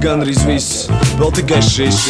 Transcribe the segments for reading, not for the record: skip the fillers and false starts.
gandrīz viss, vēl tikai šis.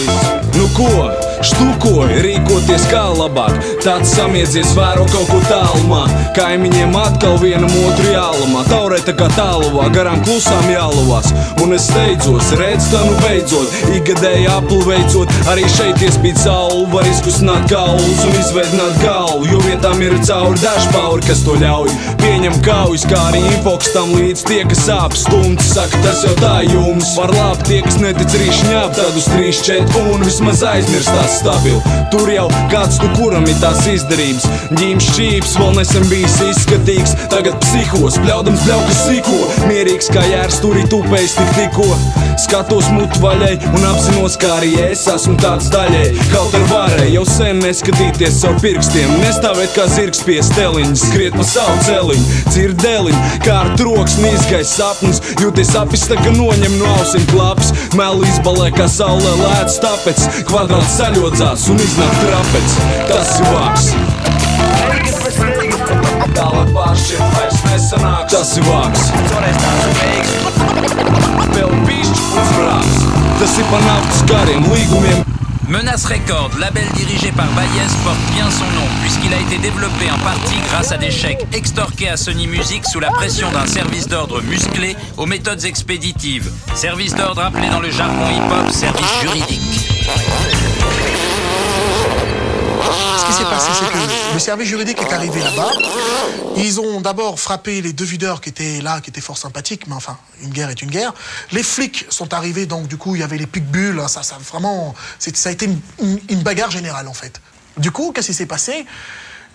Nu ko, štukoji, rīkoties kā labāk, tāds samiedzies vēro kaut ko tālumā. Kaimiņiem atkal vienam otru jālamā, taurē tā kā tāluvā, garām klusām jālavās. Un es steidzos, redz tā nu beidzot, ikgadēji apli veicot, arī šeit iespīt saulu, var izkustināt kaulus un izveidināt galvu, jo vietām ir cauri dažpauri, kas to ļauj. Pieņem kaujas, kā arī infoks tam līdz tie, kas sāp stumts, saka, tas jau tā jums. Var labi tie, kas netic rīšņāp, tad uz 3-4 un vismaz aizmirstās stabili. Tur jau kāds tu kuram ir tās izdarības, ģīms šķīps, vēl nesen bijis izskatīgs, tagad psihos, bļaudams bļaukas siko, mierīgs kā jērs, turī tupējis tikko. Skatos mutu vaļai un apzinos, kā arī es esmu tāds daļai. Kaut ar varēju jau sen neskatīties savu pirkstiem, nestāvēt kā zirgs pie steliņas, skriet pa savu celiņu, dzirdeliņu, kā ar troksni izgais sapnis, jūties apis tā, ka noņem no ausiem klaps, meli izbalē kā saulē lēts tāpēc, kvadrāts saļodzās un iznāk trapec, tas ir vāks. Tālāk pāršķirt vairs nesanāks, tas ir vāks. Vēl bišķi un sprāks, tas ir pa naftas kariem, līgumiem. Menace Records, label dirigé par Baez, porte bien son nom puisqu'il a été développé en partie grâce à des chèques extorqués à Sony Music sous la pression d'un service d'ordre musclé aux méthodes expéditives. Service d'ordre appelé dans le jargon hip-hop service juridique. Ce qui s'est passé, c'est que le service juridique est arrivé là-bas. Ils ont d'abord frappé les deux videurs qui étaient là, qui étaient fort sympathiques, mais enfin, une guerre est une guerre. Les flics sont arrivés, donc du coup, il y avait les pitbulls, ça vraiment, ça a été une bagarre générale, en fait. Du coup, qu'est-ce qui s'est passé?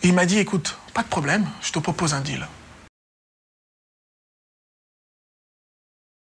Il m'a dit, écoute, pas de problème, je te propose un deal.